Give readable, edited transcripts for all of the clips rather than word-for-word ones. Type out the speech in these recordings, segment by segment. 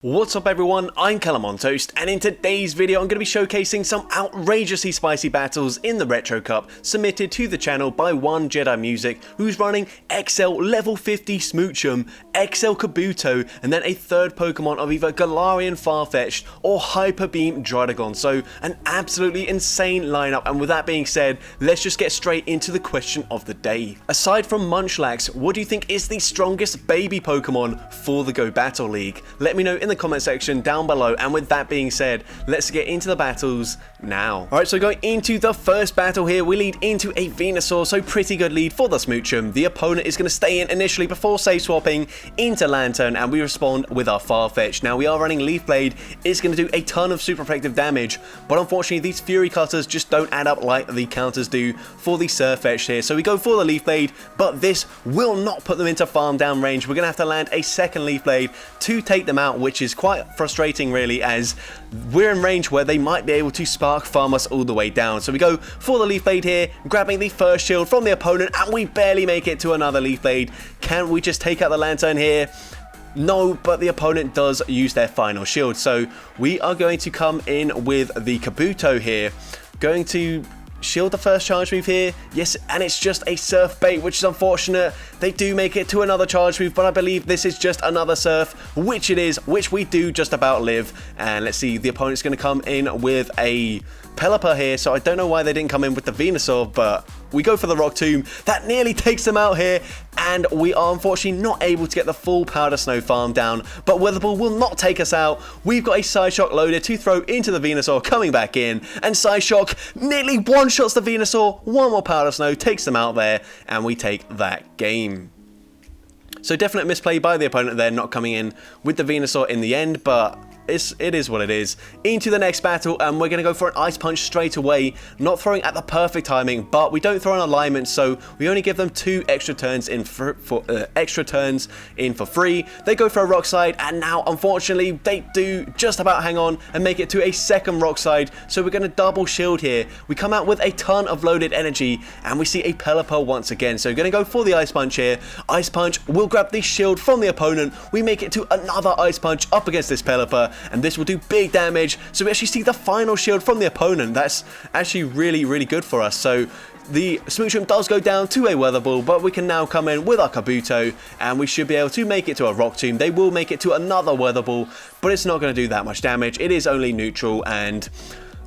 What's up everyone, I'm CallumOnToast, and in today's video I'm going to be showcasing some outrageously spicy battles in the Retro Cup submitted to the channel by one Jedi Music, who's running XL level 50 Smoochum, XL Kabuto, and then a third Pokemon of either Galarian Farfetch'd or Hyper Beam Druddigon. So an absolutely insane lineup, and with that being said, let's just get straight into the question of the day. Aside from Munchlax, what do you think is the strongest baby Pokemon for the Go Battle League? Let me know in the comment section down below, and with that being said, let's get into the battles now. Alright, so going into the first battle here, we lead into a Venusaur, so pretty good lead for the Smoochum. The opponent is going to stay in initially before save swapping into Lantern, and we respond with our Farfetch'd. Now we are running Leaf Blade, it's going to do a ton of super effective damage, but unfortunately these Fury Cutters just don't add up like the counters do for the Surfetch'd here, so we go for the Leaf Blade, but this will not put them into farm down range. We're going to have to land a second Leaf Blade to take them out, which is quite frustrating really, as we're in range where they might be able to spark farm us all the way down. So we go for the Leaf Blade here, grabbing the first shield from the opponent, and we barely make it to another Leaf Blade. Can we just take out the Lantern here? No, but the opponent does use their final shield, so we are going to come in with the Kabuto here, going to shield the first charge move here. Yes, and it's just a Surf bait, which is unfortunate. They do make it to another charge move, but I believe this is just another Surf, which it is, which we do just about live. And let's see, the opponent's going to come in with a Pelipper here, so I don't know why they didn't come in with the Venusaur, but we go for the Rock Tomb. That nearly takes them out here, and we are unfortunately not able to get the full Powder Snow farm down, but Weather Ball will not take us out. We've got a Psyshock loaded to throw into the Venusaur, coming back in, and Psyshock nearly one-shots the Venusaur. One more Powder Snow takes them out there, and we take that game. So definite misplay by the opponent there, not coming in with the Venusaur in the end, but it is what it is. Into the next battle, and we're going to go for an Ice Punch straight away, not throwing at the perfect timing, but we don't throw an alignment, so we only give them 2 extra turns in for free. They go for a Rock Slide, and now unfortunately they do just about hang on and make it to a second Rock Slide, so we're going to double shield here. We come out with a ton of loaded energy, and we see a Pelipper once again, so we're going to go for the Ice Punch here. Ice Punch will grab the shield from the opponent. We make it to another Ice Punch up against this Pelipper, and this will do big damage, so we actually see the final shield from the opponent. That's actually really good for us. So the Smoochum does go down to a Weather Ball, but we can now come in with our Kabuto, and we should be able to make it to a Rock Tomb. They will make it to another Weather Ball, but it's not going to do that much damage. It is only neutral, and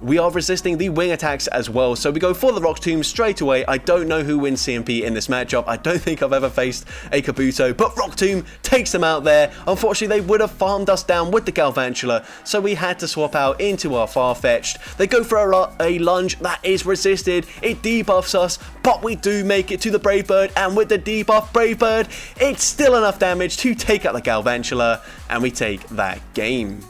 we are resisting the wing attacks as well, so we go for the Rock Tomb straight away. I don't know who wins CMP in this matchup. I don't think I've ever faced a Kabuto, but Rock Tomb takes them out there. Unfortunately, they would have farmed us down with the Galvantula, so we had to swap out into our Farfetch'd. They go for a lunge that is resisted. It debuffs us, but we do make it to the Brave Bird, and with the debuff Brave Bird, it's still enough damage to take out the Galvantula, and we take that game.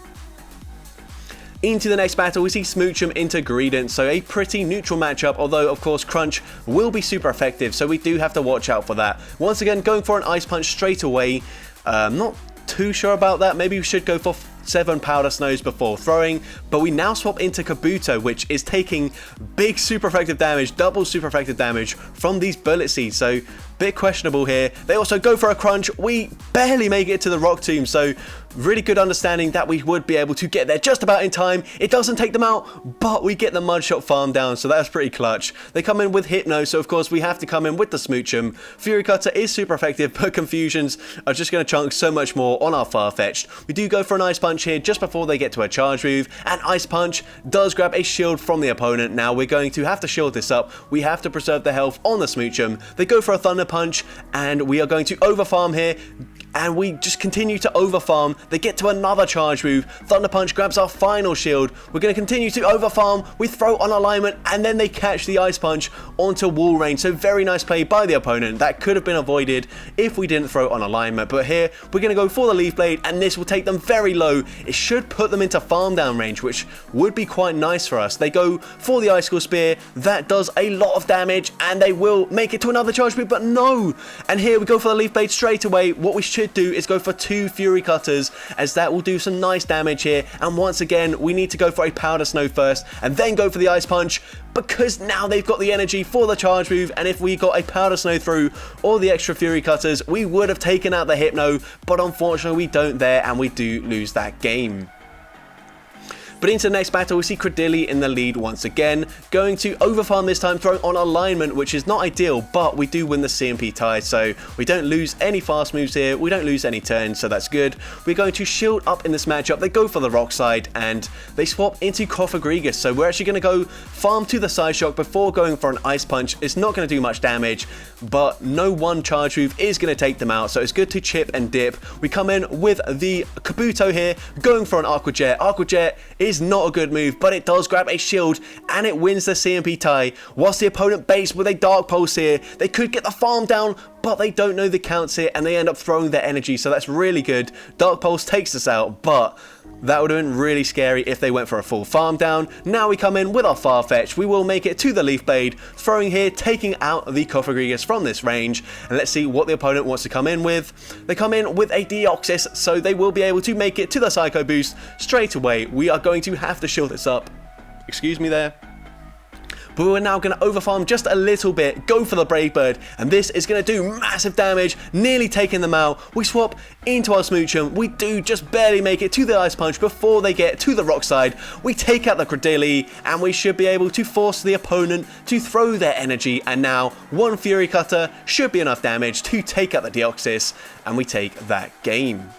Into the next battle, we see Smoochum into Greedent, so a pretty neutral matchup, although of course Crunch will be super effective, so we do have to watch out for that. Once again, going for an Ice Punch straight away. Not too sure about that. Maybe we should go for 7 Powder Snows before throwing, but we now swap into Kabuto, which is taking big super effective damage, double super effective damage from these Bullet Seeds, so bit questionable here. They also go for a Crunch. We barely make it to the Rock Tomb, so really good understanding that we would be able to get there just about in time. It doesn't take them out, but we get the Mudshot farm down, so that's pretty clutch. They come in with Hypno, so of course we have to come in with the Smoochum. Fury Cutter is super effective, but Confusions are just going to chunk so much more on our Farfetch'd. We do go for an Ice Punch here just before they get to a charge move, and Ice Punch does grab a shield from the opponent. Now we're going to have to shield this up. We have to preserve the health on the Smoochum. They go for a Thunder Punch, and we are going to overfarm here, and we just continue to overfarm. They get to another charge move. Thunder Punch grabs our final shield. We're going to continue to overfarm. We throw on alignment, and then they catch the Ice Punch onto wall range. So very nice play by the opponent. That could have been avoided if we didn't throw on alignment. But here, we're going to go for the Leaf Blade, and this will take them very low. It should put them into farm down range, which would be quite nice for us. They go for the Icicle Spear. That does a lot of damage, and they will make it to another charge move, but no. And here we go for the Leaf Blade straight away. What we should should do is go for 2 Fury Cutters, as that will do some nice damage here. And once again, we need to go for a Powder Snow first and then go for the Ice Punch, because now they've got the energy for the charge move, and if we got a Powder Snow through or the extra Fury Cutters, we would have taken out the Hypno, but unfortunately we don't there, and we do lose that game. But into the next battle, we see Credilli in the lead once again, going to overfarm this time, throwing on alignment, which is not ideal, but we do win the CMP tie, so we don't lose any fast moves here, we don't lose any turns, so that's good. We're going to shield up in this matchup. They go for the rock side, and they swap into Cofagrigus, so we're actually going to go farm to the side shock before going for an Ice Punch. It's not going to do much damage, but no one charge move is going to take them out, so it's good to chip and dip. We come in with the Kabuto here, going for an Aqua Jet. Aqua Jet is not a good move, but it does grab a shield and it wins the CMP tie. Whilst the opponent base with a Dark Pulse here, they could get the farm down, but they don't know the counts here and they end up throwing their energy, so that's really good. Dark Pulse takes us out, but that would have been really scary if they went for a full farm down. Now we come in with our Farfetch'd. We will make it to the Leaf Blade, throwing here, taking out the Cofagrigus from this range. And let's see what the opponent wants to come in with. They come in with a Deoxys, so they will be able to make it to the Psycho Boost straight away. We are going to have to shield this up. Excuse me there. But we're now going to overfarm just a little bit, go for the Brave Bird, and this is going to do massive damage, nearly taking them out. We swap into our Smoochum. We do just barely make it to the Ice Punch before they get to the rock side. We take out the Credilli, and we should be able to force the opponent to throw their energy, and now 1 Fury Cutter should be enough damage to take out the Deoxys, and we take that game.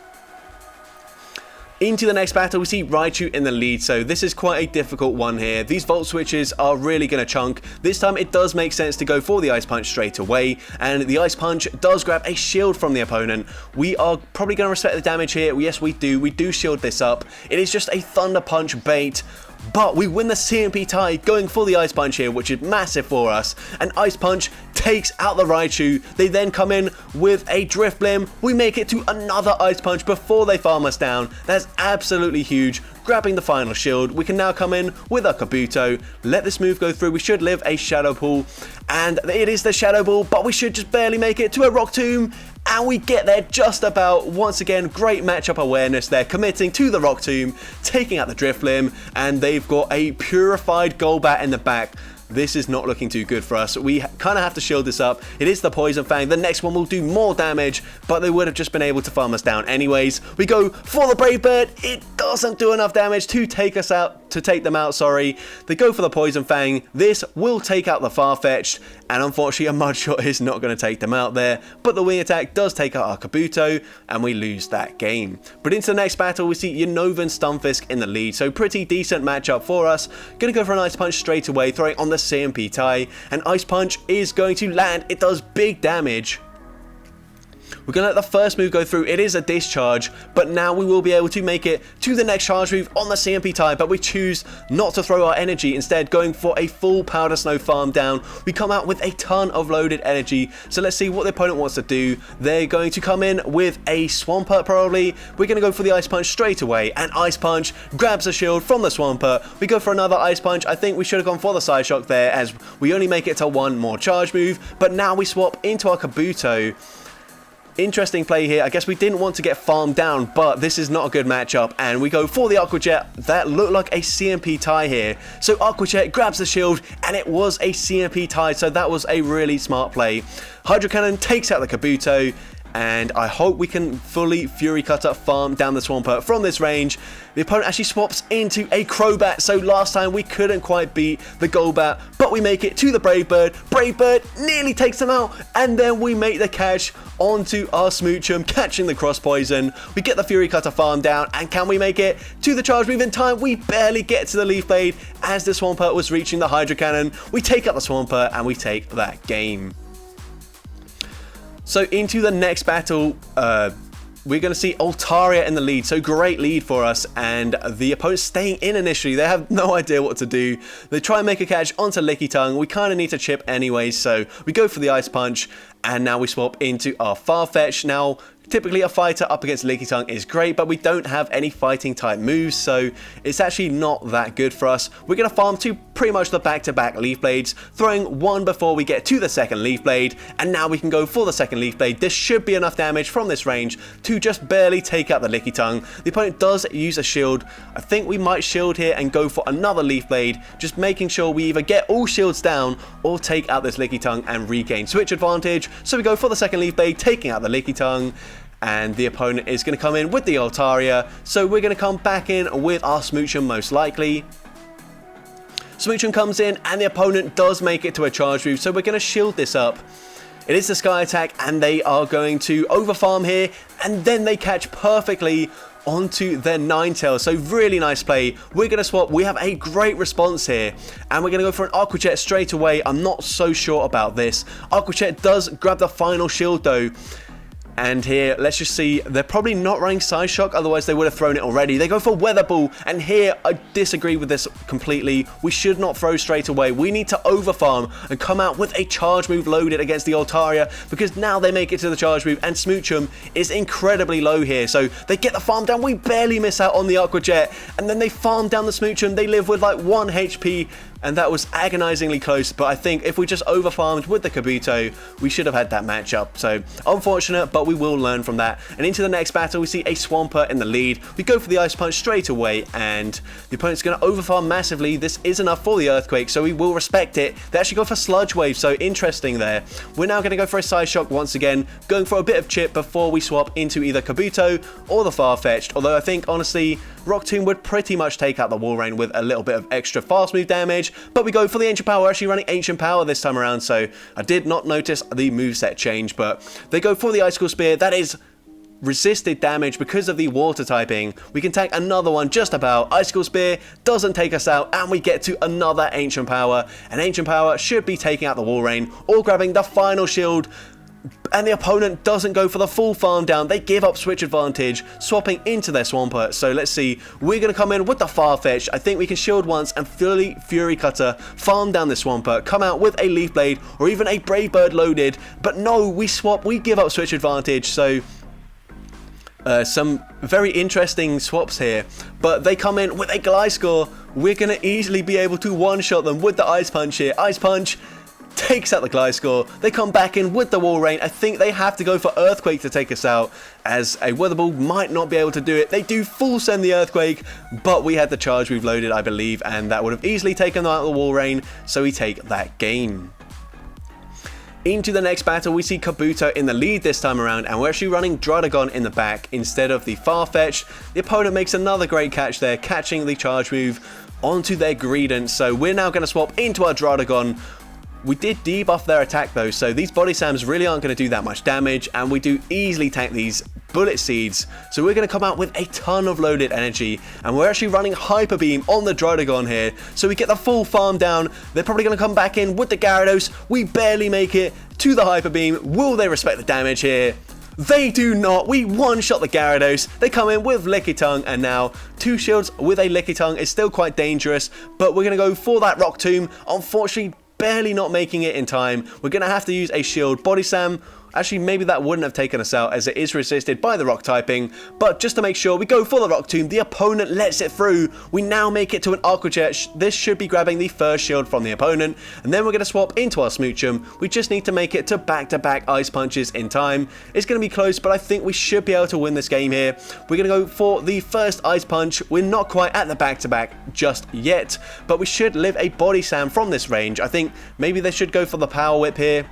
Into the next battle, we see Raichu in the lead, so this is quite a difficult one here. These Volt Switches are really going to chunk. This time it does make sense to go for the Ice Punch straight away, and the Ice Punch does grab a shield from the opponent. We are probably going to respect the damage here. Yes, we do shield this up. It is just a Thunder Punch bait, but we win the CMP tie going for the Ice Punch here, which is massive for us. And Ice Punch takes out the Raichu. They then come in with a Drifblim. We make it to another Ice Punch before they farm us down. That's absolutely huge. Grabbing the final shield, we can now come in with our Kabuto. Let this move go through. We should live a Shadow Ball, and it is the Shadow Ball, but we should just barely make it to a Rock Tomb. And we get there just about. Once again, great matchup awareness there, committing to the Rock Tomb, taking out the Drifblim, and they've got a purified Golbat in the back. This is not looking too good for us. We kind of have to shield this up. It is the Poison Fang. The next one will do more damage, but they would have just been able to farm us down anyways. We go for the Brave Bird. It doesn't do enough damage to take us out, to take them out, sorry. They go for the Poison Fang. This will take out the Farfetch'd, and unfortunately a Mud Shot is not going to take them out there, but the Wing Attack does take out our Kabuto, and we lose that game. But into the next battle, we see Unova Stunfisk in the lead, so pretty decent matchup for us. Gonna go for an Ice Punch straight away, throwing on the CMP tie, and Ice Punch is going to land. It does big damage. We're going to let the first move go through. It is a discharge, but now we will be able to make it to the next charge move on the CMP tie, but we choose not to throw our energy, instead going for a full Powder Snow farm down. We come out with a ton of loaded energy, so let's see what the opponent wants to do. They're going to come in with a Swampert probably. We're going to go for the Ice Punch straight away, and Ice Punch grabs a shield from the Swampert. We go for another Ice Punch. I think we should have gone for the Side Shock there, as we only make it to 1 more charge move, but now we swap into our Kabuto. Interesting play here. I guess we didn't want to get farmed down, but this is not a good matchup, and we go for the Aqua Jet. That looked like a CMP tie here. So Aqua Jet grabs the shield, and it was a CMP tie, so that was a really smart play. Hydro Cannon takes out the Kabuto, and I hope we can fully Fury Cutter farm down the Swampert from this range. The opponent actually swaps into a Crobat, so last time we couldn't quite beat the Golbat, but we make it to the Brave Bird. Brave Bird nearly takes them out, and then we make the catch onto our Smoochum, catching the Cross Poison. We get the Fury Cutter farm down, and can we make it to the charge move in time? We barely get to the Leaf Blade as the Swampert was reaching the Hydro Cannon. We take out the Swampert, and we take that game. So into the next battle, we're going to see Altaria in the lead. So great lead for us, and the opponent's staying in initially. They have no idea what to do. They try and make a catch onto Lickitung. We kind of need to chip anyway, so we go for the Ice Punch, and now we swap into our Farfetch'd. Now, typically a fighter up against Lickitung is great, but we don't have any fighting type moves, so it's actually not that good for us. We're going to farm to pretty much the back-to-back Leaf Blades, throwing one before we get to the second Leaf Blade, and now we can go for the second Leaf Blade. This should be enough damage from this range to just barely take out the Lickitung. The opponent does use a shield. I think we might shield here and go for another Leaf Blade, just making sure we either get all shields down or take out this Lickitung and regain switch advantage. So we go for the second Leaf Blade, taking out the Lickitung, and the opponent is going to come in with the Altaria, so we're going to come back in with our Smoochum most likely. Smoochum comes in and the opponent does make it to a charge move, so we're going to shield this up. It is the Sky Attack and they are going to overfarm here, and then they catch perfectly onto their Ninetales. So really nice play. We're going to swap. We have a great response here, and we're going to go for an Aqua Jet straight away. I'm not so sure about this. Aqua Jet does grab the final shield though. And here, let's just see, they're probably not running Side Shock, otherwise they would have thrown it already. They go for Weather Ball, and here, I disagree with this completely. We should not throw straight away. We need to overfarm and come out with a charge move loaded against the Altaria, because now they make it to the charge move, and Smoochum is incredibly low here. So they get the farm down, we barely miss out on the Aqua Jet, and then they farm down the Smoochum. They live with like 1 HP, and that was agonizingly close, but I think if we just overfarmed with the Kabuto, we should have had that matchup. So unfortunate, but we will learn from that. And into the next battle, we see a Swampert in the lead. We go for the Ice Punch straight away, and the opponent's going to overfarm massively. This is enough for the Earthquake, so we will respect it. They actually go for Sludge Wave, so interesting there. We're now going to go for a Side Shock once again, going for a bit of chip before we swap into either Kabuto or the Farfetch'd, although I think, honestly, Rock Tomb would pretty much take out the Walrein with a little bit of extra fast move damage, but we go for the Ancient Power. We're actually running Ancient Power this time around, so I did not notice the moveset change, but they go for the Icicle Spear. That is resisted damage because of the water typing. We can tank another one just about. Icicle Spear doesn't take us out, and we get to another Ancient Power, and Ancient Power should be taking out the Walrein or grabbing the final shield. And the opponent doesn't go for the full farm down. They give up switch advantage, swapping into their Swampert. So let's see. We're going to come in with the Farfetch'd. I think we can shield once and fully Fury Cutter, farm down the Swampert, come out with a Leaf Blade or even a Brave Bird loaded. But no, we swap. We give up switch advantage. So some very interesting swaps here. But they come in with a Gliscor. We're going to easily be able to one-shot them with the Ice Punch here. Ice Punch takes out the Gliscor. They come back in with the Walrein. I think they have to go for Earthquake to take us out, as a Weather Ball might not be able to do it. They do full send the Earthquake, but we had the charge move loaded, I believe, and that would have easily taken them out of the Walrein, so we take that game. Into the next battle, we see Kabuto in the lead this time around, and we're actually running Druddigon in the back instead of the Farfetch'd. The opponent makes another great catch there, catching the charge move onto their Greedent, so we're now going to swap into our Druddigon. We did debuff their attack though, so these Body Slams really aren't going to do that much damage, and we do easily tank these Bullet Seeds. So we're going to come out with a ton of loaded energy, and we're actually running Hyper Beam on the Druddigon here, so we get the full farm down. They're probably going to come back in with the Gyarados. We barely make it to the Hyper Beam. Will they respect the damage here? They do not. We one-shot the Gyarados. They come in with Lickitung, and now 2 shields with a Lickitung is still quite dangerous, but we're going to go for that Rock Tomb. Unfortunately, barely not making it in time. We're going to have to use a shield. Body Slam, actually maybe that wouldn't have taken us out as it is resisted by the rock typing, but just to make sure, we go for the Rock Tomb. The opponent lets it through. We now make it to an Aqua Jet. This should be grabbing the first shield from the opponent, and then we're going to swap into our Smoochum. We just need to make it to back-to-back Ice Punches in time. It's going to be close, but I think we should be able to win this game here. We're going to go for the first Ice Punch. We're not quite at the back-to-back just yet, but we should live a Body Slam from this range. I think maybe they should go for the Power Whip here.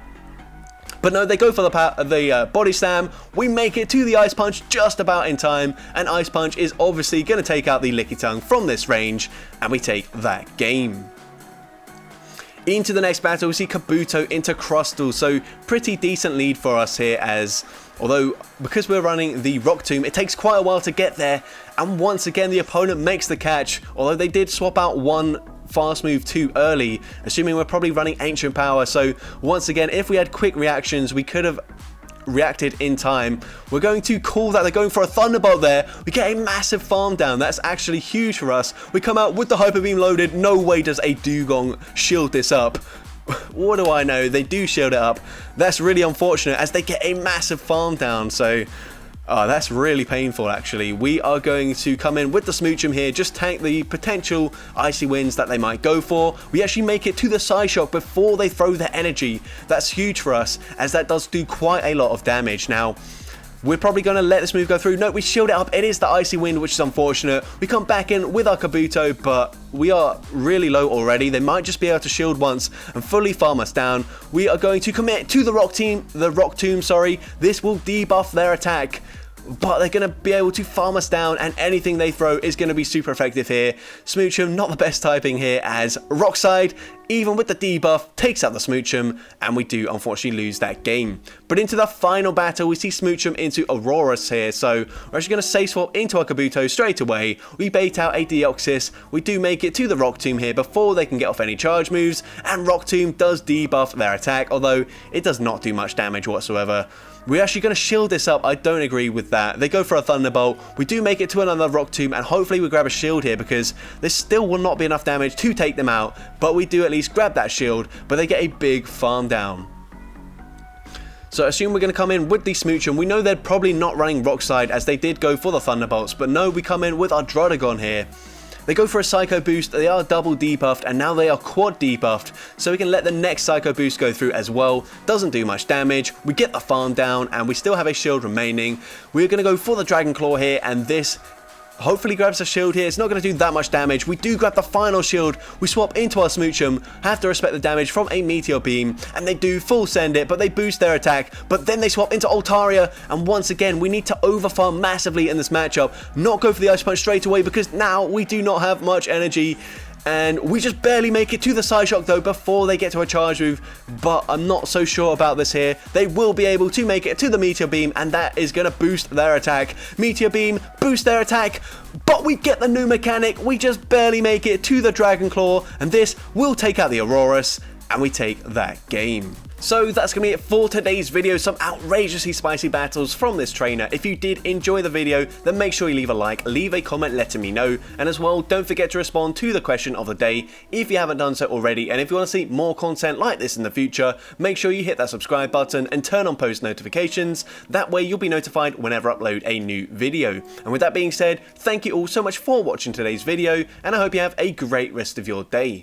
But no, they go for the Body Slam. We make it to the Ice Punch just about in time, and Ice Punch is obviously going to take out the Lickitung from this range, and we take that game. Into the next battle, we see Kabuto into Crustle, so pretty decent lead for us here, as although because we're running the Rock Tomb, it takes quite a while to get there, and once again the opponent makes the catch, although they did swap out one fast move too early, assuming we're probably running Ancient Power. So once again, if we had quick reactions, we could have reacted in time. We're going to call that. They're going for a Thunderbolt there. We get a massive farm down. That's actually huge for us. We come out with the Hyper Beam loaded. No way does a Dugong shield this up. What do I know? They do shield it up. That's really unfortunate as they get a massive farm down. So Oh, that's really painful actually. We are going to come in with the Smoochum here, just tank the potential Icy Winds that they might go for. We actually make it to the Psyshock before they throw their energy. That's huge for us, as that does do quite a lot of damage. Now, we're probably going to let this move go through. No, we shield it up. It is the Icy Wind, which is unfortunate. We come back in with our Kabuto, but we are really low already. They might just be able to shield once and fully farm us down. We are going to commit to the Rock Tomb, sorry. This will debuff their attack, but they're going to be able to farm us down, and anything they throw is going to be super effective here. Smoochum, not the best typing here, as Rockside, even with the debuff, takes out the Smoochum, and we do unfortunately lose that game. But into the final battle, we see Smoochum into Auroras here, so we're actually going to safe swap into our Kabuto straight away. We bait out a Deoxys. We do make it to the Rock Tomb here before they can get off any charge moves, and Rock Tomb does debuff their attack, although it does not do much damage whatsoever. We're actually going to shield this up. I don't agree with that. They go for a Thunderbolt. We do make it to another Rock Tomb, and hopefully we grab a shield here, because this still will not be enough damage to take them out, but we do at least grab that shield, but they get a big farm down. So I assume we're going to come in with the Smoochum. We know they're probably not running Rockside, as they did go for the Thunderbolts, but no, we come in with our Druddigon here. They go for a Psycho Boost, they are double debuffed, and now they are quad debuffed, so we can let the next Psycho Boost go through as well. Doesn't do much damage, we get the farm down, and we still have a shield remaining. We're going to go for the Dragon Claw here, and this hopefully grabs a shield here. It's not going to do that much damage. We do grab the final shield. We swap into our Smoochum. Have to respect the damage from a Meteor Beam. And they do full send it, but they boost their attack. But then they swap into Altaria. And once again, we need to overfarm massively in this matchup. Not go for the Ice Punch straight away, because now we do not have much energy. And we just barely make it to the Psyshock though before they get to a charge move, but I'm not so sure about this here. They will be able to make it to the Meteor Beam, and that is going to boost their attack. Meteor Beam, boost their attack, but we get the new mechanic. We just barely make it to the Dragon Claw, and this will take out the Auroras, and we take that game. So that's going to be it for today's video, some outrageously spicy battles from this trainer. If you did enjoy the video, then make sure you leave a like, leave a comment letting me know, and as well, don't forget to respond to the question of the day if you haven't done so already. And if you want to see more content like this in the future, make sure you hit that subscribe button and turn on post notifications. That way you'll be notified whenever I upload a new video. And with that being said, thank you all so much for watching today's video, and I hope you have a great rest of your day.